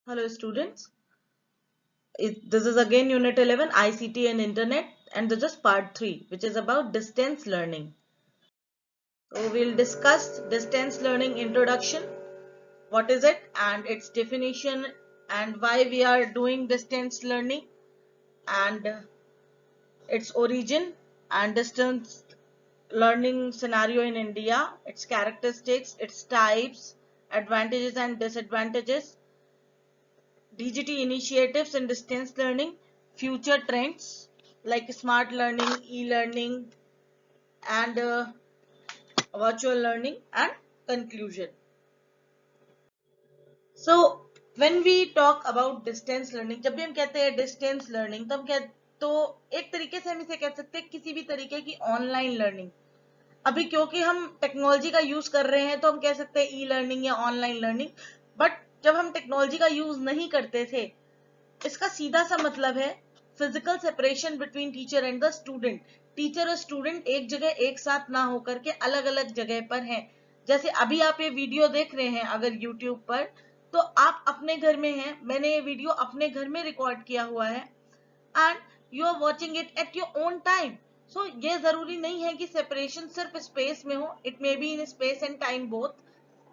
Hello students, this is again Unit 11 ICT and Internet, and this is part 3 which is about distance learning. So we'll discuss distance learning introduction, what is it and its definition and why we are doing distance learning and its origin and distance learning scenario in India, its characteristics, its types, advantages and disadvantages, DGT initiatives in distance learning, future trends like smart learning, e-learning, and virtual learning, and conclusion. So, when we talk about distance learning, जब भी हम कहते हैं distance learning, तब तो एक तरीके से हम इसे कह सकते हैं किसी भी तरीके की ऑनलाइन लर्निंग. अभी क्योंकि हम टेक्नोलॉजी का यूज कर रहे हैं तो हम कह सकते हैं ई लर्निंग या ऑनलाइन लर्निंग, बट जब हम टेक्नोलॉजी का यूज नहीं करते थे, इसका सीधा सा मतलब है physical separation between teacher and the student. Teacher और स्टूडेंट एक जगह एक साथ ना होकर के अलग अलग जगह पर हैं. जैसे अभी आप ये वीडियो देख रहे हैं अगर यूट्यूब पर, तो आप अपने घर में हैं, मैंने ये वीडियो अपने घर में रिकॉर्ड किया हुआ है and you are watching it at your own time. So ये जरूरी नहीं है कि सेपरेशन सिर्फ स्पेस में हो, it may be in space and time both.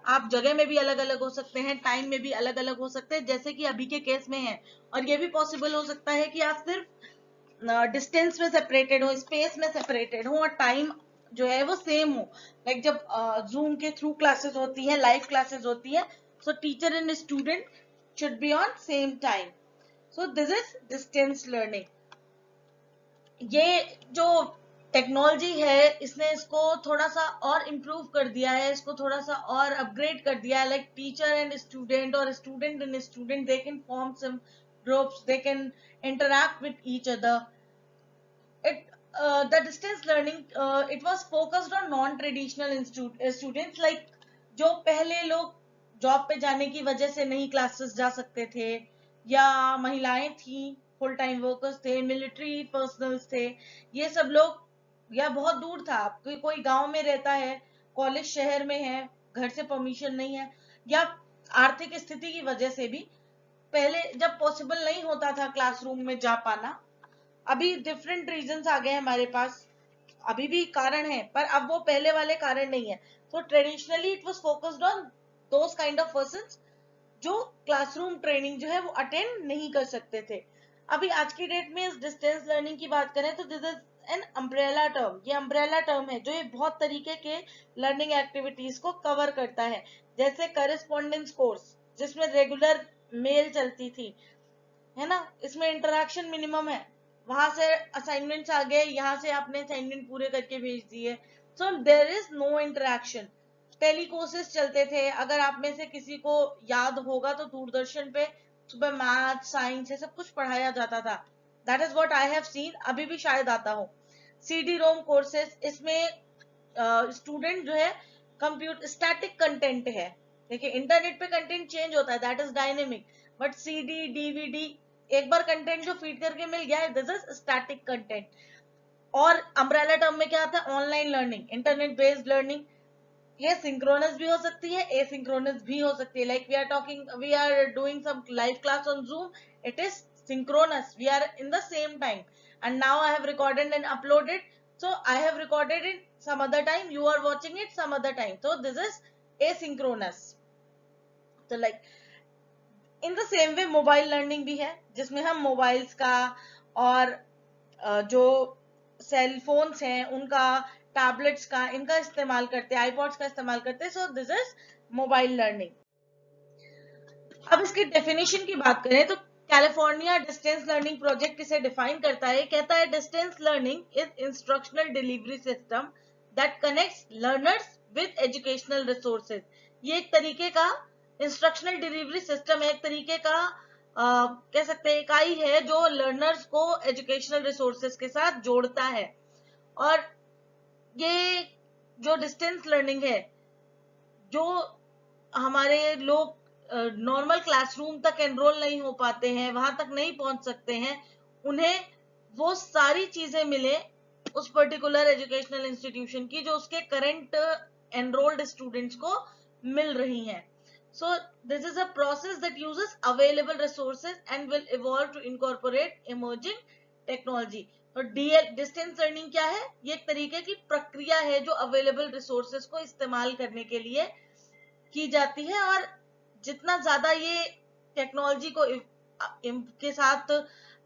आप जगह में भी अलग अलग हो सकते हैं, टाइम में भी अलग अलग हो सकते हैं, जैसे कि अभी के केस में है. और ये भी पॉसिबल हो सकता है कि आप सिर्फ डिस्टेंस में सेपरेटेड हो, स्पेस में सेपरेटेड हो और टाइम जो है वो सेम हो. लाइक जब जूम के थ्रू क्लासेस होती है, लाइव क्लासेस होती है, सो teacher and student should be on same time. So this is distance learning. ये जो टेक्नोलॉजी है इसने इसको थोड़ा सा और इम्प्रूव कर दिया है, इसको थोड़ा सा और अपग्रेड कर दिया है. लाइक टीचर एंड स्टूडेंट और student and student, they can form some groups, they can interact with each other. The distance learning, it was focused on non-traditional students, like जो पहले लोग जॉब पे जाने की वजह से नहीं क्लासेस जा सकते थे, या महिलाएं थी, फुल टाइम वर्कर्स थे, मिलिट्री पर्सनल्स थे, ये सब लोग, या बहुत दूर था, कोई गांव में रहता है, कॉलेज शहर में है, घर से परमिशन नहीं है, या आर्थिक स्थिति की वजह से भी पहले जब पॉसिबल नहीं होता था क्लासरूम में जा पाना. अभी डिफरेंट रीजंस आ गए हमारे पास, अभी भी कारण है पर अब वो पहले वाले कारण नहीं है. तो traditionally it was focused on those kind of persons जो क्लासरूम ट्रेनिंग जो है वो अटेंड नहीं कर सकते थे. अभी आज की डेट में इस डिस्टेंस लर्निंग की बात करें तो this is an umbrella term. ये अम्ब्रेला टर्म है जो ये बहुत तरीके के लर्निंग एक्टिविटीज को कवर करता है. जैसे करेस्पॉन्डेंस कोर्स जिसमें रेगुलर मेल चलती थी, है ना, इसमें इंटरेक्शन मिनिमम है, वहां से असाइनमेंट्स आ गए, यहाँ से आपने असाइनमेंट पूरे करके भेज दिए, so there is no interaction. Tele courses चलते थे, अगर आप में से किसी को याद होगा तो दूरदर्शन पे सुबह मैथ साइंस ये सब कुछ पढ़ाया जाता था. That is what I have seen, अभी भी शायद आता हो. सीडी रोम कोर्सेज, इसमें स्टूडेंट जो है कंप्यूटर स्टैटिक कंटेंट है. देखिए इंटरनेट पे कंटेंट चेंज होता है, that is dynamic, but CD DVD एक बार कंटेंट जो फीड करके मिल गया है, दिस इज स्टैटिक कंटेंट. और अम्ब्रेला टर्म में क्या आता है, online learning, internet based learning. ये सिंक्रोनस भी हो सकती है, एसिंक्रोनस भी हो सकती है. Like we are doing some live class on Zoom, it is synchronous, we are in the same time, and now I have recorded and uploaded, so I have recorded it some other time, you are watching it some other time, so this is asynchronous. So like in the same way mobile learning भी है, जिसमें हम mobiles का और जो cell phones हैं उनका, tablets का, इनका इस्तेमाल करते हैं, आईपॉड्स का इस्तेमाल करते हैं. So this is mobile learning. अब इसकी डेफिनेशन की बात करें तो कैलिफोर्निया डिस्टेंस लर्निंग प्रोजेक्ट इसे डिफाइन करता है, कहता है distance learning is instructional delivery system that connects learners with educational resources. ये एक तरीके का इंस्ट्रक्शनल डिलीवरी सिस्टम है, एक तरीके का कह सकते हैं इकाई है जो लर्नर्स को एजुकेशनल रिसोर्सेज के साथ जोड़ता है. और ये जो डिस्टेंस लर्निंग है, जो हमारे लोग नॉर्मल क्लासरूम तक एनरोल नहीं हो पाते हैं, वहां तक नहीं पहुंच सकते हैं, उन्हें वो सारी चीजें मिले उस पर्टिकुलर एजुकेशनल इंस्टीट्यूशन की जो उसके करंट एनरोल्ड स्टूडेंट्स को मिल रही हैं. So this is a process that uses available resources and will evolve to incorporate emerging technology. तो डिस्टेंस लर्निंग क्या है? ये एक तरीके की प्रक्रिया है जो अवेलेबल रिसोर्सेज को इस्तेमाल करने के लिए की जाती है, और जितना ज्यादा ये टेक्नोलॉजी को के साथ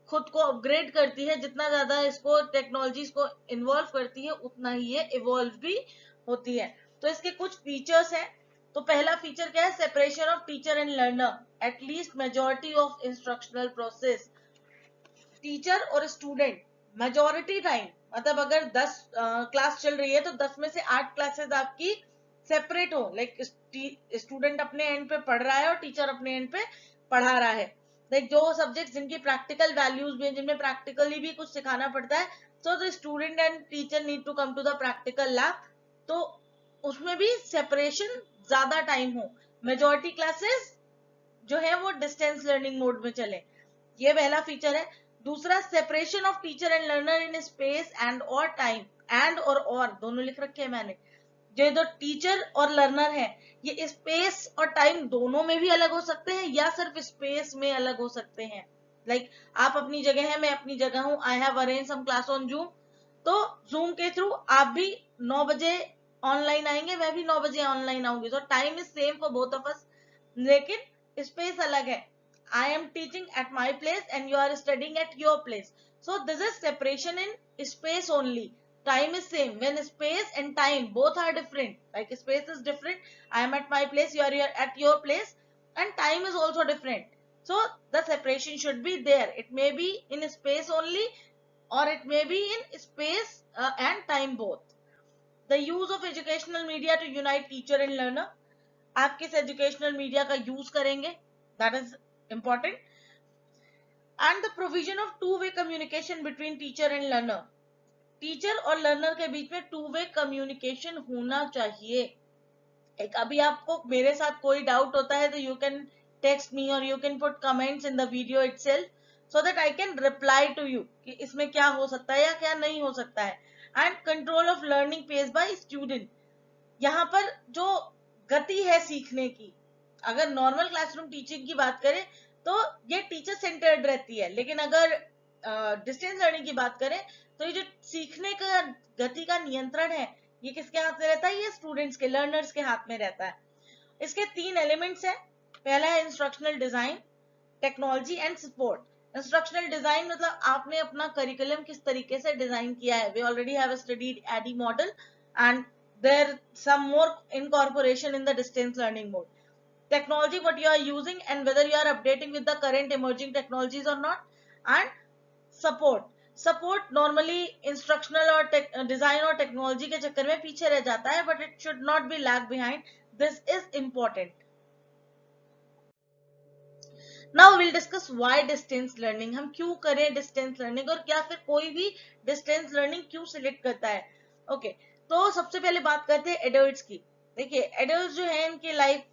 खुद को अपग्रेड करती है, जितना ज्यादा इसको टेक्नोलॉजीज को इन्वॉल्व करती है, उतना ही ये इवॉल्व भी होती है. तो इसके कुछ फीचर्स हैं. तो पहला फीचर क्या है? Separation of teacher and learner at least majority of instructional process. Teacher और स्टूडेंट मेजोरिटी टाइम, मतलब अगर 10 क्लास चल रही है तो 10 में से 8 क्लासेस आपकी सेपरेट हो, लाइक स्टूडेंट अपने एंड पे पढ़ रहा है और टीचर अपने एंड पे पढ़ा रहा है. लाइक जो सब्जेक्ट जिनकी प्रैक्टिकल वैल्यूज भी, जिनमें प्रैक्टिकली भी कुछ सिखाना पड़ता है, so the student and teacher need to come to the practical lab. तो उसमें भी सेपरेशन ज्यादा टाइम हो. मेजोरिटी क्लासेस जो है वो डिस्टेंस लर्निंग मोड में चले. ये पहला फीचर है. दूसरा, separation of teacher and learner in space and और टाइम. एंड और दोनों लिख रखे हैं मैंने. जो टीचर और लर्नर है, ये स्पेस और टाइम दोनों में भी अलग हो सकते हैं या सिर्फ स्पेस में अलग हो सकते हैं. लाइक आप अपनी जगह है, मैं अपनी जगह हूं. I have arrange some class on Zoom. तो जूम के थ्रू आप भी 9 बजे ऑनलाइन आएंगे, मैं भी 9 बजे ऑनलाइन आऊंगी. तो time is same for both of us, लेकिन स्पेस अलग है. I am teaching at my place and you are studying at your place. So this is separation in space only. Time is same. When space and time both are different, like space is different, I am at my place, you are at your place, and time is also different. So the separation should be there. It may be in space only, or it may be in space and time both. The use of educational media to unite teacher and learner. आप किस educational media का use करेंगे? That is important. And the provision of two-way communication between teacher and learner. Teacher और learner के बीच में two way communication होना चाहिए. एक अभी आपको मेरे साथ कोई डाउट होता है तो यू कैन टेक्स्ट मी और you can put comments in the video itself so that I can reply to you कि इसमें क्या हो सकता है या क्या नहीं हो सकता है. And control of learning pace by student. यहाँ पर जो गति है सीखने की, अगर नॉर्मल क्लासरूम टीचिंग की बात करें तो ये टीचर सेंटर्ड रहती है, लेकिन अगर डिस्टेंस लर्निंग की बात करें तो ये जो सीखने का गति का नियंत्रण है, ये किसके हाथ में रहता है? ये स्टूडेंट्स के, लर्नर्स के हाथ में रहता है. इसके 3 एलिमेंट्स हैं. पहला है instructional design, technology and support. Instructional design मतलब आपने अपना करिकुलम किस तरीके से डिजाइन किया है. We already have studied ADDIE model and there some more incorporation in the distance learning mode. Technology, what you are using and whether you are updating with the current emerging technologies or not. And support normally instructional or design or technology के चक्कर में पीछे रह जाता है, but it should not be lag behind. This is important. Now we'll discuss why distance learning. हम क्यों करें distance learning और क्या फिर कोई भी distance learning क्यों select करता है. Okay, तो सबसे पहले बात करते हैं एडल्ट्स की. देखिए एडल्ट्स जो है इनकी लाइफ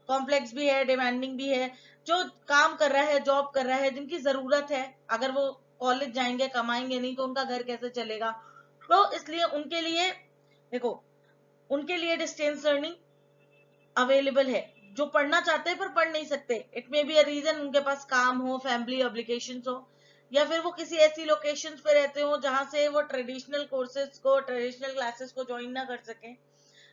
कॉम्प्लेक्स भी है, डिमांडिंग भी है. जो काम कर रहा है, जॉब कर रहा है, जिनकी जरूरत है, अगर वो कॉलेज जाएंगे, कमाएंगे नहीं तो उनका घर कैसे चलेगा. तो इसलिए उनके लिए देखो, उनके लिए डिस्टेंस लर्निंग अवेलेबल है. जो पढ़ना चाहते हैं पर पढ़ नहीं सकते, it may be a reason उनके पास काम हो, फैमिली ऑब्लिगेशंस हो, या फिर वो किसी ऐसी लोकेशंस पे रहते हो जहां से वो ट्रेडिशनल कोर्सेज को, ट्रेडिशनल क्लासेस को ज्वाइन ना कर सके,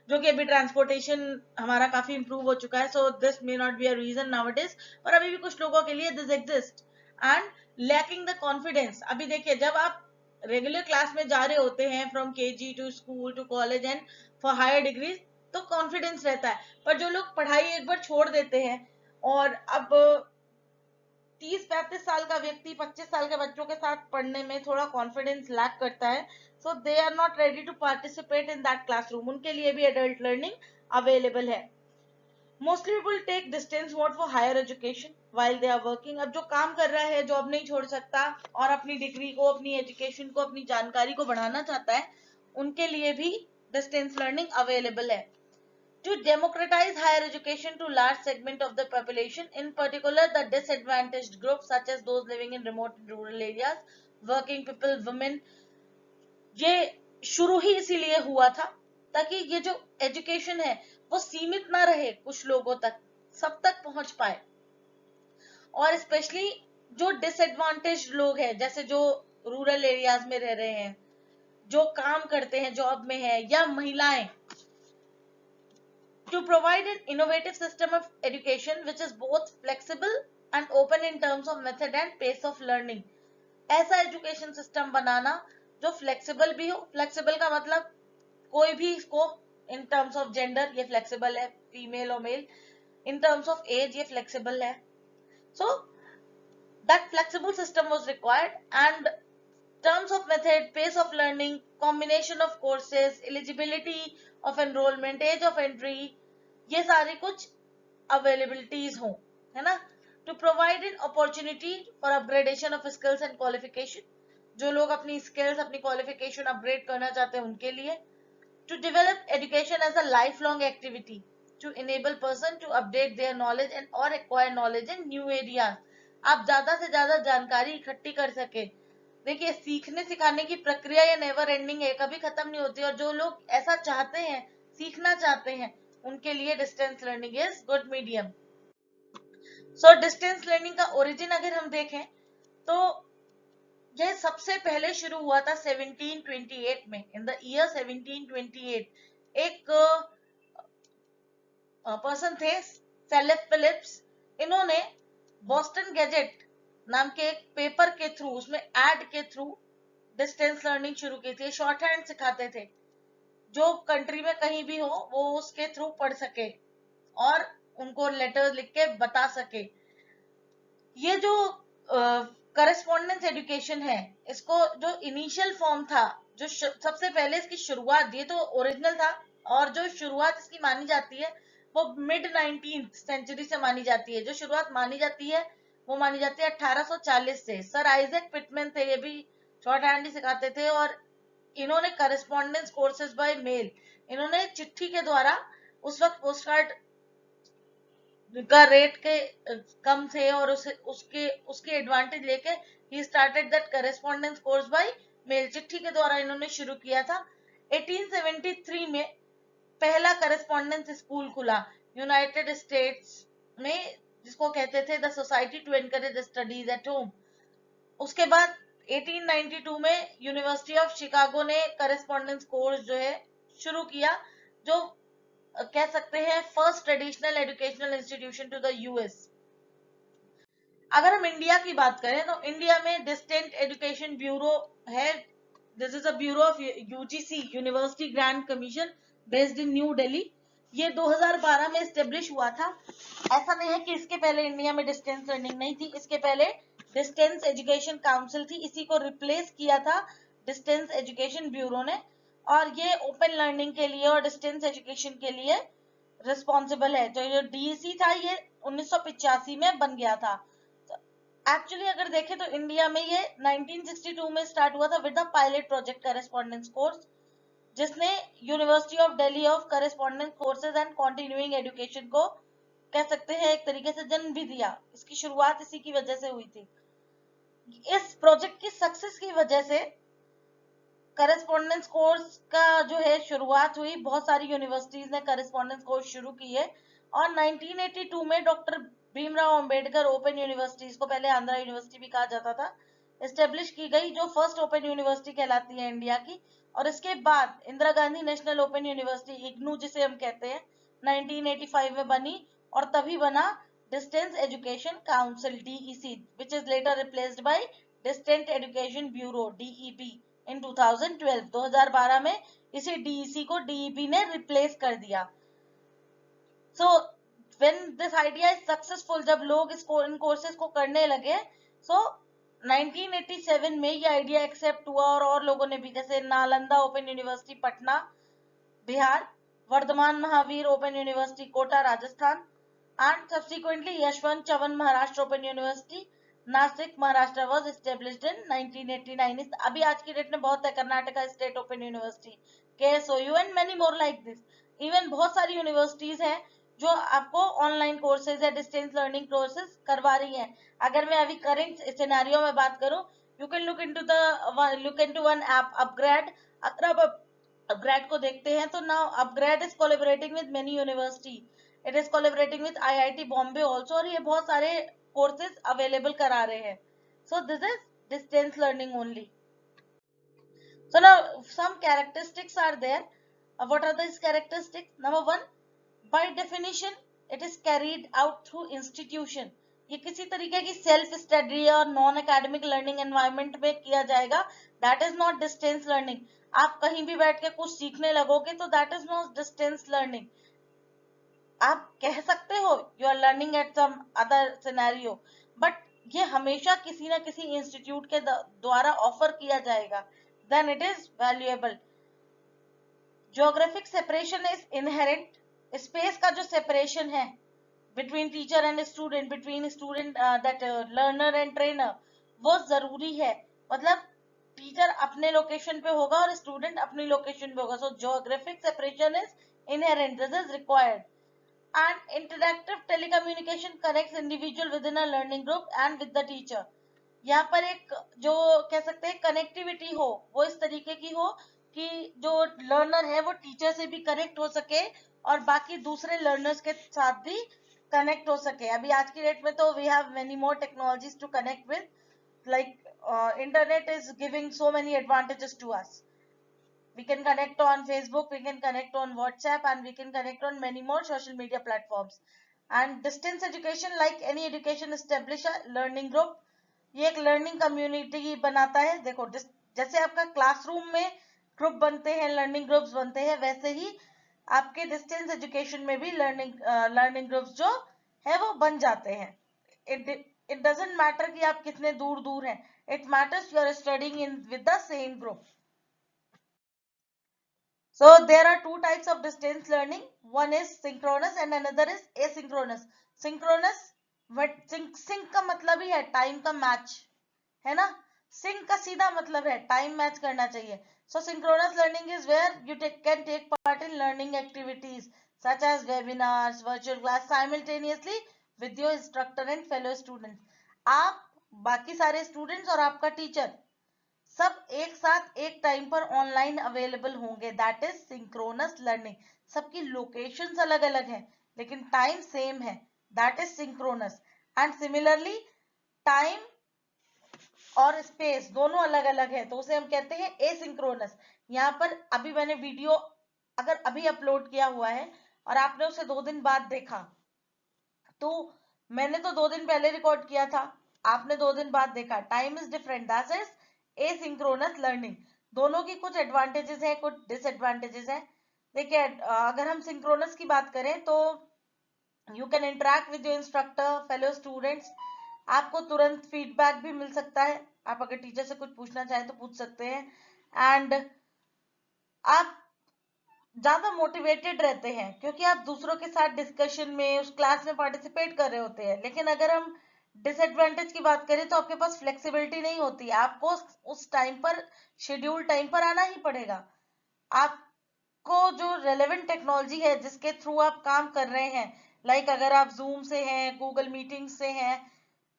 जो कि अभी ट्रांसपोर्टेशन हमारा काफी इंप्रूव हो चुका है. So this may not be a reason nowadays, पर अभी भी कुछ लोगों के लिए this exist. And lacking the confidence. अभी देखिए जब आप रेगुलर क्लास में जा रहे होते हैं from KG to school to college and for higher degrees, तो कॉन्फिडेंस रहता है. पर जो लोग पढ़ाई एक बार छोड़ देते हैं और अब 30-35 साल का व्यक्ति 25 साल के बच्चों के साथ पढ़ने में थोड़ा कॉन्फिडेंस लैक करता है, so they are not ready to participate in that classroom. उनके लिए भी adult learning available है. Mostly people take distance mode for higher education while they are working. अब जो काम कर रहा है, जॉब नहीं छोड़ सकता और अपनी डिग्री को, अपनी एजुकेशन को, अपनी जानकारी को बढ़ाना चाहता है, उनके लिए भी distance learning available है. To democratize higher education to large segment of the population, in particular the disadvantaged groups such as those living in remote and rural areas, working people, women. ये शुरू ही इसीलिए हुआ था ताकि ये जो एजुकेशन है वो सीमित ना रहे कुछ लोगों तक, सब तक पहुंच पाए। और स्पेशली जो डिसएडवांटेज लोग हैं, जैसे जो रूरल एरियाज में रह रहे हैं, जो काम करते हैं, जॉब में है, या महिलाएं, to provide an innovative system of education which is both flexible and open in terms of method and pace of learning। ऐसा एजुकेशन सिस्टम बनाना जो फ्लेक्सिबल भी हो। फ्लेक्सिबल का मतलब कोई भी इसको, इन टर्म्स ऑफ जेंडर ये फ्लेक्सिबल है, फीमेल और male, in terms of age ये फ्लेक्सिबल है। So that flexible system was required, and terms of method, pace of learning, combination of courses, eligibility of enrollment, age of entry, ये सारी कुछ availabilities हो, है ना। To provide an opportunity for upgradation of skills and qualification, जो लोग अपनी skills, अपनी क्वालिफिकेशन अपग्रेड करना चाहते हैं उनके लिए। To develop education as a life long activity to enable person to update their knowledge and और acquire knowledge in new areas. आप ज्यादा से ज्यादा जानकारी इकट्ठी कर सके। देखिए, सीखने सिखाने की प्रक्रिया ये नेवर एंडिंग है, कभी खत्म नहीं होती, और जो लोग ऐसा चाहते हैं, सीखना चाहते हैं, उनके लिए distance learning is good medium. So distance learning का ओरिजिन अगर हम देखें तो यह सबसे पहले शुरू हुआ था 1728 में। इन द ईयर 1728 एक पर्सन थे, सेलेफ फिलिप्स। इन्होंने बॉस्टन गैजेट नाम के एक पेपर के थ्रू, उसमें एड के थ्रू डिस्टेंस लर्निंग शुरू की थी। शॉर्ट हैंड सिखाते थे, जो कंट्री में कहीं भी हो वो उसके थ्रू पढ़ सके और उनको लेटर लिख के बता सके। ये जो करस्पॉन्डेंस एजुकेशन है, इसको जो इनिशियल फॉर्म था, जो सबसे पहले इसकी शुरुआत, ये तो ओरिजिनल था, और जो शुरुआत इसकी मानी जाती है वो मिड 19th सेंचुरी से मानी जाती है। जो शुरुआत मानी जाती है वो मानी जाती है 1840 से। सर आइजैक पिटमैन थे, ये भी शॉर्ट हैंड ही सिखाते थे, और इन्होंने करस्पॉन्डेंस कोर्सेज बाय मेल, इन्होंने चिट्ठी के द्वारा, उस वक्त पोस्ट कार्ड का रेट के कम थे, और उसके एडवांटेज लेके ही started that correspondence course by mail. चिट्ठी के द्वारा इन्होंने शुरू किया था। 1873 में पहला करस्पॉन्डेंस स्कूल खुला यूनाइटेड स्टेट्स में, जिसको कहते थे the society to encourage studies at home. उसके बाद 1892 में यूनिवर्सिटी ऑफ शिकागो ने करस्पॉन्डेंस कोर्स जो है शुरू किया, जो कह सकते हैं first traditional educational institution to the US. अगर हम इंडिया की बात करें तो इंडिया में डिस्टेंट एजुकेशन ब्यूरो है। This is a bureau of UGC, university grant commission, based in new Delhi. ये 2012 में एस्टेब्लिश हुआ था। ऐसा नहीं है कि इसके पहले इंडिया में डिस्टेंस लर्निंग नहीं थी, इसके पहले डिस्टेंस एजुकेशन काउंसिल थी, इसी को रिप्लेस किया था डिस्टेंस एजुकेशन ब्यूरो ने। और ये ओपन लर्निंग के लिए और डिस्टेंस एजुकेशन के लिए रिस्पॉन्सिबल है। तो ये डीईसी था, ये 1985 में बन गया था। एक्चुअली अगर देखें तो इंडिया में ये 1962 में स्टार्ट हुआ था with the pilot project correspondence course, जिसने university of Delhi of correspondence courses and continuing education को कह सकते हैं एक तरीके से जन्म भी दिया। इसकी शुरुआत इसी की वजह से हुई थी। इस प्रोजेक्ट की सक्सेस की वजह से करस्पॉन्डेंस कोर्स का जो है शुरुआत हुई, बहुत सारी यूनिवर्सिटीज ने करस्पॉन्डेंस कोर्स शुरू किए, और 1982 में doctor Bhimrao Ambedkar open universities को, पहले आंध्रा यूनिवर्सिटी भी कहा जाता था, एस्टेब्लिश की गई, जो फर्स्ट ओपन यूनिवर्सिटी कहलाती है इंडिया की। और इसके बाद Indira Gandhi national open university, IGNOU जिसे हम कहते हैं, 1985 में बनी, और तभी बना distance education council DEC, which is later replaced by distant education bureau DEB in 2012। 2012 में इसी डीईसी को डीईबी ने रिप्लेस कर दिया। So when this idea is successful, जब लोग इसको, इन कोर्सेज को करने लगे, सो 1987 में ये आइडिया एक्सेप्ट हुआ, और लोगों ने भी, जैसे Nalanda open university Patna Bihar, Vardhaman Mahavir open university Kota Rajasthan, and subsequently Yashwant Chavan Maharashtra open university Nashik Maharashtra was established in 1989। अभी आज की डेट में बहुत है, Karnataka state open university, KSOU and many more like this. Even बहुत सारी यूनिवर्सिटीज हैं जो आपको ऑनलाइन कोर्सेज या डिस्टेंस लर्निंग कोर्सेज करवा रही हैं। अगर मैं अभी करंट सिनेरियो में बात करूं, you can look into one app upgrade. अगर आप अपग्रेड को देखते हैं तो now upgrade is collaborating with many university, it is collaborating with IIT Bombay also, और ये बहुत सारे कोर्सेज अवेलेबल करा रहे हैं. So this is distance learning only. So now some characteristics are there. What are these characteristics? Number one, by definition it is carried out through institution. ये किसी तरीके की सेल्फ स्टडी और नॉन एकेडमिक लर्निंग एनवायरनमेंट में किया जाएगा. That is not distance learning. आप कहीं भी बैठ के कुछ सीखने लगोगे तो that is not distance learning. आप कह सकते हो you are learning at some other scenario, but ये हमेशा किसी ना किसी इंस्टीट्यूट के द्वारा ऑफर किया जाएगा. then it is valuable. Geographic separation is inherent. Space का जो separation है between teacher and student, between student that learner and trainer, वो जरूरी है. मतलब टीचर अपने लोकेशन पे होगा और स्टूडेंट अपनी लोकेशन पे होगा. So geographic separation is inherent. This is required. And interactive telecommunication connects individual within a learning group and with the teacher. यहाँ पर एक जो कह सकते हैं कनेक्टिविटी हो, वो इस तरीके की हो कि जो लर्नर है वो टीचर से भी कनेक्ट हो सके और बाकी दूसरे लर्नर्स के साथ भी कनेक्ट हो सके. अभी आज की डेट में तो we have many more technologies to connect with, like internet is giving so many advantages to us. We can connect on Facebook, we can connect on WhatsApp, and we can connect on many more social media platforms. And distance education, like any education, establish a learning group. ये एक learning community बनाता है. देखो जैसे आपका classroom में group बनते हैं, लर्निंग ग्रुप्स बनते हैं, वैसे ही आपके डिस्टेंस एजुकेशन में भी लर्निंग ग्रुप्स जो है वो बन जाते हैं. इट डजंट मैटर कि आप कितने दूर दूर हैं. It matters you are studying in with the same group. So there are two types of distance learning. One is synchronous and another is asynchronous. Synchronous, sync का मतलब ही है टाइम का मैच, है ना. sync का सीधा मतलब है टाइम मैच करना चाहिए. So synchronous learning is where you can take part in learning activities such as webinars, virtual class simultaneously with your instructor and fellow students. आप बाकी सारे स्टूडेंट्स और आपका टीचर सब एक साथ एक टाइम पर ऑनलाइन अवेलेबल होंगे. That is synchronous learning. सबकी लोकेशंस अलग अलग हैं लेकिन टाइम सेम है. That is synchronous. And similarly time और स्पेस दोनों अलग अलग है तो उसे हम कहते हैं एसिंक्रोनस. यहाँ पर अभी मैंने वीडियो अगर अभी अपलोड किया हुआ है और आपने उसे 2 दिन बाद देखा, तो मैंने तो 2 दिन पहले रिकॉर्ड किया था, आपने 2 दिन बाद देखा. Time is different. That is asynchronous learning. दोनों की कुछ एडवांटेजेस हैं, कुछ डिसएडवांटेजेस हैं. देखिए अगर हम सिंक्रोनस की बात करें तो you can interact with your instructor, fellow students. आपको तुरंत फीडबैक भी मिल सकता है. आप अगर टीचर से कुछ पूछना चाहें तो पूछ सकते हैं. एंड आप ज्यादा मोटिवेटेड रहते हैं क्योंकि आप दूसरों के साथ डिस्कशन में उस क्लास में पार्टिसिपेट कर रहे होते हैं. लेकिन अगर हम डिसएडवांटेज की बात करें तो आपके पास फ्लेक्सिबिलिटी नहीं होती. आपको उस टाइम पर शेड्यूल टाइम पर आना ही पड़ेगा. आपको जो रेलेवेंट टेक्नोलॉजी है जिसके थ्रू आप काम कर रहे हैं, लाइक अगर आप जूम से हैं, गूगल मीटिंग से हैं,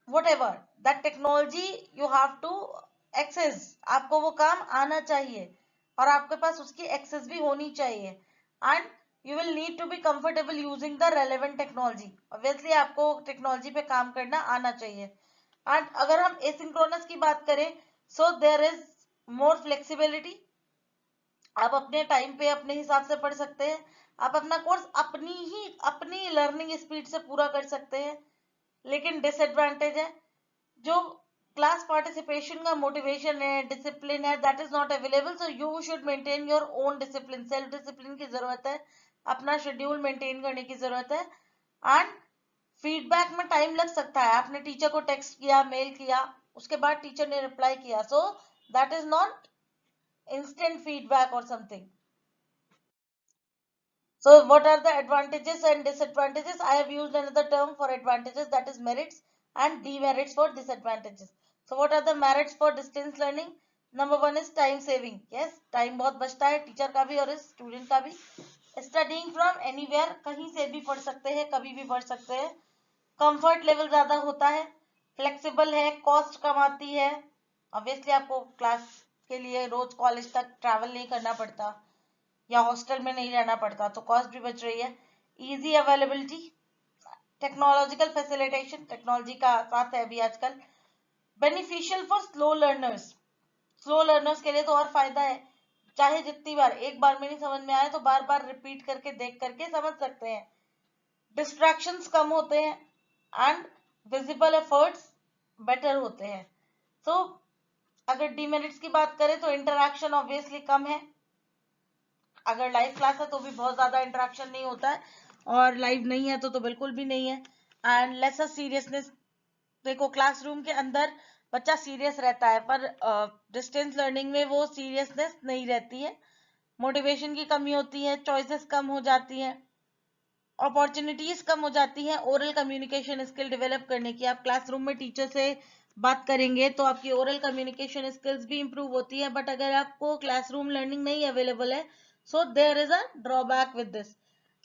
whatever that technology you have to access, आपको वो काम आना चाहिए और आपके पास उसकी एक्सेस भी होनी चाहिए. And you will need to be comfortable using the relevant technology. Obviously आपको टेक्नोलॉजी पे काम करना आना चाहिए. एंड अगर हम एसिंक्रोनस की बात करें so there is more flexibility. आप अपने टाइम पे अपने हिसाब से पढ़ सकते हैं. आप अपना कोर्स अपनी लर्निंग स्पीड से पूरा कर सकते हैं. लेकिन डिसएडवांटेज है जो क्लास पार्टिसिपेशन का मोटिवेशन है, डिसिप्लिन है, that is not available. So you should maintain your own discipline. Self discipline की जरूरत है. अपना शेड्यूल मेंटेन करने की जरूरत है. एंड फीडबैक में टाइम लग सकता है. आपने टीचर को टेक्स्ट किया, मेल किया, उसके बाद टीचर ने रिप्लाई किया. सो that is not instant feedback or something. So what are the advantages and disadvantages? I have used another term for advantages, that is merits, and demerits for disadvantages. So what are the merits for distance learning? Number 1 is time saving. Yes, time बहुत बचता है teacher का भी और student का भी. Studying from anywhere, कहीं से भी पढ़ सकते हैं, कभी भी पढ़ सकते हैं. कंफर्ट लेवल ज्यादा होता है. फ्लेक्सिबल है, कॉस्ट कम आती है. ऑब्वियसली आपको क्लास के लिए रोज कॉलेज तक ट्रैवल नहीं करना पड़ता या हॉस्टल में नहीं रहना पड़ता, तो कॉस्ट भी बच रही है. Easy availability, technological facilitation, technology का साथ है अभी आजकल, beneficial for slow learners, slow learners के लिए तो और फायदा है, चाहे जितनी बार, एक बार में नहीं समझ में आए तो बार बार रिपीट करके देख करके समझ सकते हैं, डिस्ट्रैक्शंस कम होते हैं एंड विजिबल एफर्ट्स बेटर होते हैं। तो अगर डीमेरिट्स की बात करें तो इंटरैक्शन ऑब्वियसली कम है, अगर लाइव क्लास है तो भी बहुत ज्यादा इंटरेक्शन नहीं होता है, और लाइव नहीं है तो बिल्कुल भी नहीं है, एंड लेसर सीरियसनेस, देखो क्लासरूम के अंदर बच्चा सीरियस रहता है पर डिस्टेंस लर्निंग में वो सीरियसनेस नहीं रहती है, मोटिवेशन की कमी होती है, चॉइसेस कम हो जाती हैं, अपॉर्चुनिटीज कम हो जाती हैं ओरल कम्युनिकेशन स्किल डेवलप करने की। आप क्लासरूम में टीचर से बात करेंगे तो आपकी ओरल कम्युनिकेशन स्किल्स भी इंप्रूव होती है, बट अगर आपको क्लासरूम लर्निंग नहीं अवेलेबल है, so there is a drawback with this.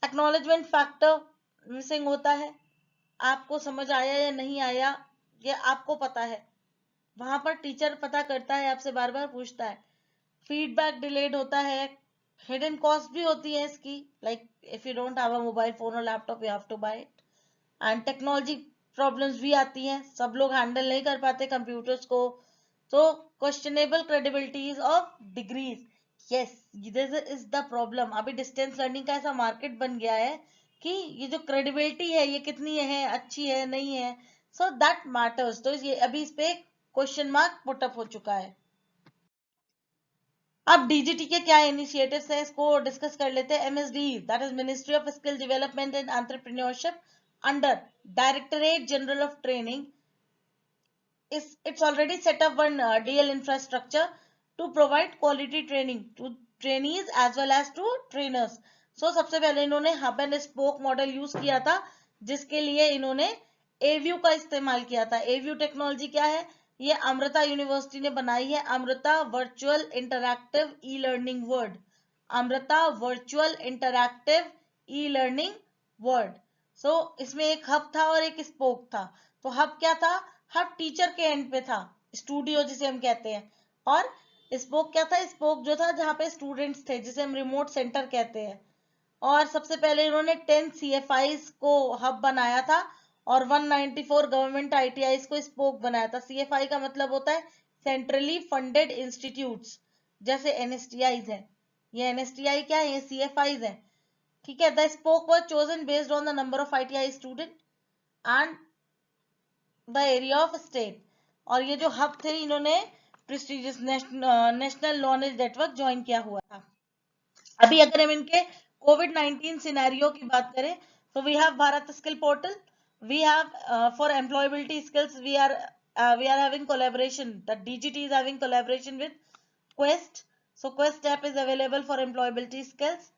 Acknowledgement factor missing होता है, आपको समझ आया या नहीं आया ये आपको पता है, वहां पर टीचर पता करता है, आपसे बार बार पूछता है, फीडबैक डिलेड होता है, हिडन कॉस्ट भी होती है इसकी, like if you don't have a mobile phone और laptop you have to buy it, and technology problems भी आती हैं, सब लोग हैंडल नहीं कर पाते कंप्यूटर्स को, तो questionable credibilities of degrees, yes this is the problem. अभी डिस्टेंस लर्निंग का ऐसा मार्केट बन गया है कि ये जो क्रेडिबिलिटी है ये कितनी है, अच्छी है नहीं है, सो दैट मैटर्स, तो ये अभी इस पे क्वेश्चन मार्क पुटअप हो चुका है। अब डीजीटी के क्या इनिशिएटिव्स है इसको डिस्कस कर लेते हैं। MSD that is ministry of skill development and entrepreneurship under directorate general of training, it's already set up one DL infrastructure to provide quality training to trainees as well as to trainers. So सबसे पहले इन्होंने hub and spoke model use किया था, जिसके लिए इन्होंने एव्यू का इस्तेमाल किया था। एव्यू टेक्नोलॉजी क्या है, ये अमृता यूनिवर्सिटी ने बनाई है, Amrita virtual interactive e learning world, Amrita virtual interactive e learning world. So इसमें एक हब था और एक स्पोक था। तो हब क्या था, हब टीचर के एंड पे था, स्टूडियो जिसे हम कहते हैं, और स्पोक क्या था, स्पोक जो था जहां पे स्टूडेंट्स थे, जिसे हम रिमोट सेंटर कहते हैं। और सबसे पहले इन्होंने 10 CFIs को हब बनाया था और 194 गवर्नमेंट ITIs को स्पोक बनाया था। CFI का मतलब होता है सेंट्रली फंडेड इंस्टीट्यूट्स, जैसे NSTIs है, ये NSTI क्या है, ये CFIs है, ठीक है। The spoke was chosen based on the number of ITI student and the area of state. और ये जो हब थे इन्होंने prestigious national knowledge network join किया हुआ था। अभी अगर हम इनके कोविड-19 सिनेरियो की बात करें तो we have Bharat skill portal, we have for employability skills we are having collaboration, the DGT is having collaboration with Quest, so Quest app is available for employability skills,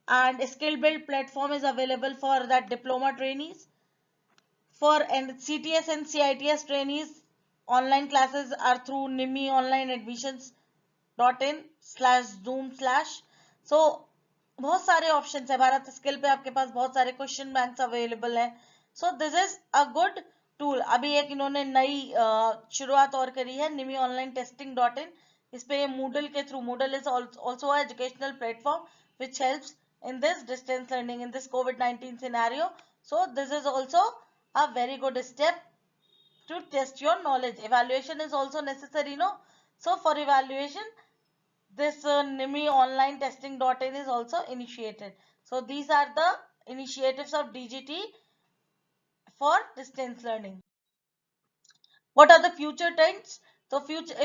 and skill build platform is available for that diploma trainees. For CTS and CITS trainees, online classes are through NIMI online admissions.in/zoom/, so बहुत सारे options है, Bharat skill पे आपके पास बहुत सारे question banks available है। So this is a good tool. अभी एक इन्होंने नई शुरुआत और करी है, निमी ऑनलाइन टेस्टिंग .in, इस पे मूडल के through, Moodle is also educational platform which helps in this distance learning in this COVID-19 scenario. So this is also a very good step to test your knowledge. Evaluation is also necessary, no? So for evaluation, this NIMI online testing.in is also initiated. So these are the initiatives of DGT for distance learning. What are the future trends? So future,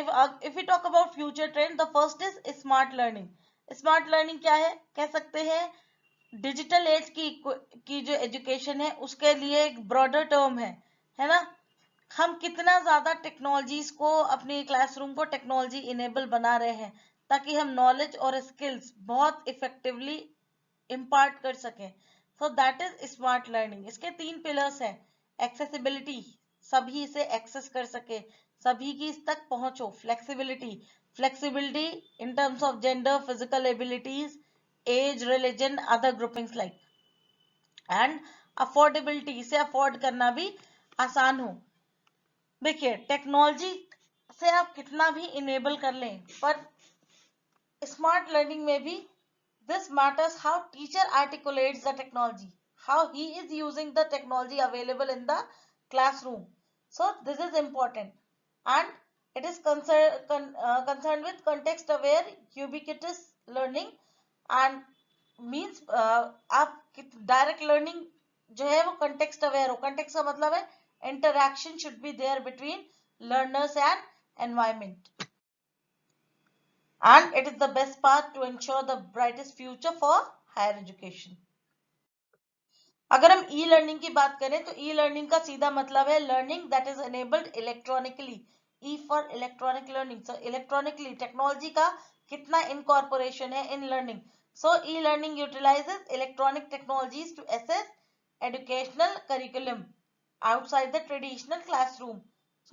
if we talk about future trend, the first is smart learning. Smart learning क्या है, कह सकते हैं digital age की जो education है उसके लिए एक ब्रॉडर टर्म है ना। हम कितना ज्यादा टेक्नोलॉजीज को, अपनी क्लासरूम को टेक्नोलॉजी इनेबल बना रहे हैं ताकि हम नॉलेज और स्किल्स बहुत इफेक्टिवली इम्पार्ट कर सकें। सो दैट इज स्मार्ट लर्निंग। इसके 3 पिलर्स हैं, एक्सेसिबिलिटी, सभी इसे एक्सेस कर सके, सभी की इस तक पहुंचो, flexibility, flexibility in terms of gender, physical abilities, age, religion, other groupings like, and affordability, इसे अफोर्ड करना भी आसान हो। देखिए टेक्नोलॉजी से आप कितना भी इनेबल कर लें, पर स्मार्ट लर्निंग में भी this matters how teacher articulates the technology. how he is using the technology available in the classroom. So this is important, and it is concerned with context aware ubiquitous learning, and means आप direct learning जो है वो context aware हो. Context का मतलब है interaction should be there between learners and environment, and it is the best path to ensure the brightest future for higher education. अगर हम ई लर्निंग की बात करें तो ई लर्निंग का सीधा मतलब है learning that is enabled electronically. E for electronic learning. So electronically technology का कितना इनकॉर्पोरेशन है in learning. So e learning utilises electronic technologies to access educational curriculum outside the traditional classroom.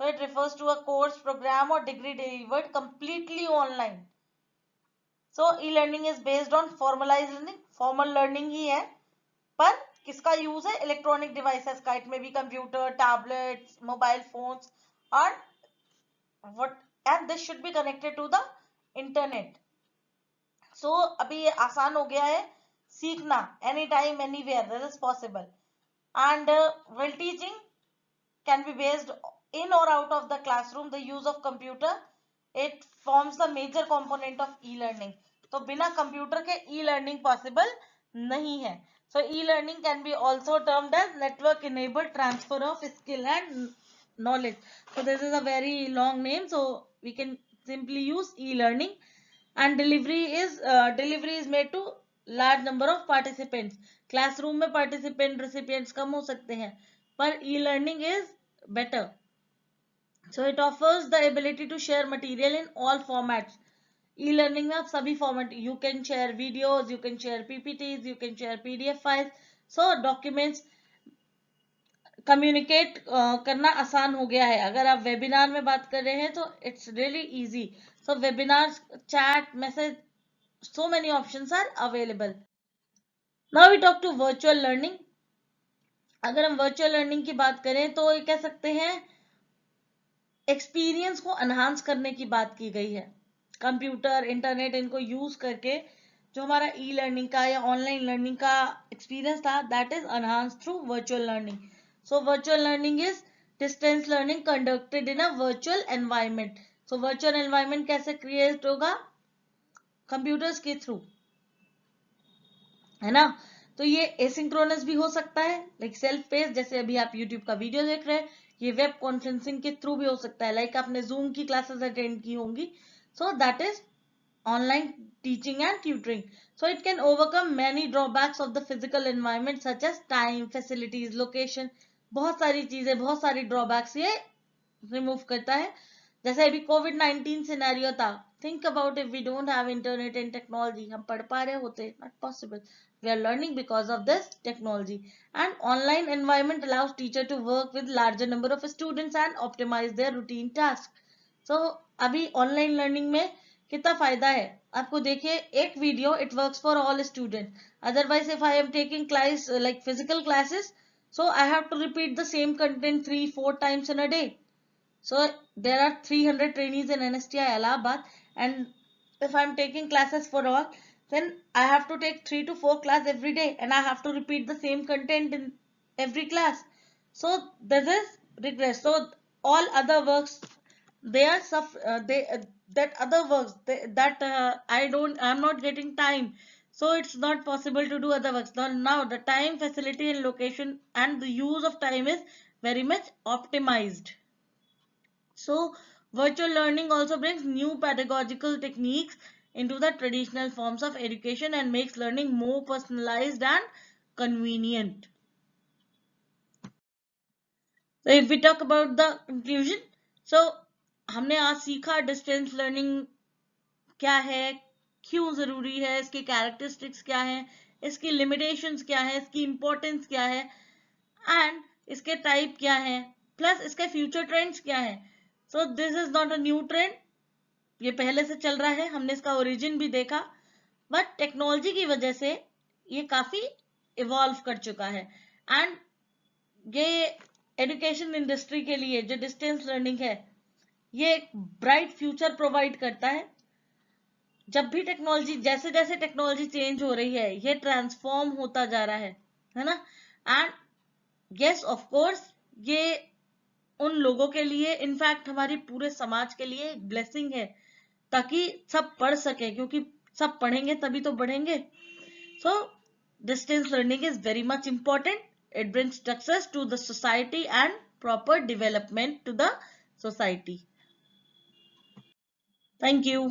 So it refers to a course, program or degree delivered completely online. So e-learning is based on formalized learning. Formal learning ही है, पर किसका use है? Electronic devices का. It may be computer, tablets, mobile phones और what, and this should be connected to the internet. So अभी ये आसान हो गया है सीखना. Any time anywhere this is possible. And while teaching can be based in or out of the classroom, the use of computer, it forms the major component of e-learning. तो बिना computer के e-learning possible नहीं है. So e-learning can be also termed as network enabled transfer of skill and knowledge. So this is a very long name, so we can simply use e-learning. And delivery is made to large number of participants. Classroom में participant recipients कम हो सकते हैं, पर e learning is better. So it offers the ability to share material in all formats. E learning में आप सभी format, you can share videos, you can share PPTs, you can share PDF files. So documents communicate करना आसान हो गया है. अगर आप वेबिनार में बात कर रहे हैं तो it's really easy. So webinar, chat, message, so many options are available. Now we talk to virtual learning. अगर हम virtual learning की बात करें तो ये कह सकते हैं एक्सपीरियंस को एनहांस करने की बात की गई है. कंप्यूटर, इंटरनेट इनको यूज करके जो हमारा ई लर्निंग का या ऑनलाइन लर्निंग का एक्सपीरियंस था, that is enhance through virtual learning. So virtual learning is distance learning conducted in a virtual environment. So virtual environment कैसे क्रिएट होगा? कंप्यूटर्स के थ्रू, है ना. तो ये एसिंक्रोनस भी हो सकता है, लाइक सेल्फ पेस, जैसे अभी आप यूट्यूब का वीडियो देख रहे हैं. ये वेब कॉन्फ्रेंसिंग के थ्रू भी हो सकता है, लाइक आपने जूम की क्लासेस अटेंड की होंगी. So that is online teaching and tutoring. So it can overcome many drawbacks of the physical environment such as time, facilities, location. बहुत सारी चीजें, बहुत सारी ड्रॉबैक्स ये रिमूव करता है. जैसे अभी कोविड-19 सिनेरियो था. Think about if we don't have internet and technology, हम पढ़ पा रहे होते? Not possible. We are learning because of this technology. And online environment allows teacher to work with larger number of students and optimize their routine tasks. So अभी online learning में कितना फायदा है आपको. देखिए, एक video it works for all students. Otherwise if I am taking class like physical classes, so I have to repeat the same content 3-4 times in a day. So there are 300 trainees in NSTI Allahabad, and if I am taking classes for all, then I have to take 3 to 4 class every day, and I have to repeat the same content in every class. So this is regress. So all other works, they are that other works that I'm not getting time, so it's not possible to do other works. Now the time, facility and location and the use of time is very much optimized. So virtual learning also brings new pedagogical techniques into the traditional forms of education and makes learning more personalized and convenient. So if we talk about the conclusion, so हमने आज सीखा distance learning क्या है, क्यों जरूरी है, इसके characteristics क्या है, इसकी लिमिटेशंस क्या है, इसकी इंपॉर्टेंस क्या है, एंड इसके टाइप क्या है, प्लस इसके फ्यूचर ट्रेंड्स क्या है. So this is not a new trend, ये पहले से चल रहा है, हमने इसका ओरिजिन भी देखा, बट टेक्नोलॉजी की वजह से ये काफी इवॉल्व कर चुका है. एंड ये एजुकेशन इंडस्ट्री के लिए जो डिस्टेंस लर्निंग है, ये एक ब्राइट फ्यूचर प्रोवाइड करता है. जब भी टेक्नोलॉजी, जैसे जैसे टेक्नोलॉजी चेंज हो रही है, ये ट्रांसफॉर्म होता जा रहा है ना. एंड यस ऑफ कोर्स ये उन लोगों के लिए, इनफैक्ट हमारी पूरे समाज के लिए एक ब्लेसिंग है, ताकि सब पढ़ सके, क्योंकि सब पढ़ेंगे तभी तो बढ़ेंगे. सो distance learning is very much important. It brings success to the society and proper development to the society. Thank you.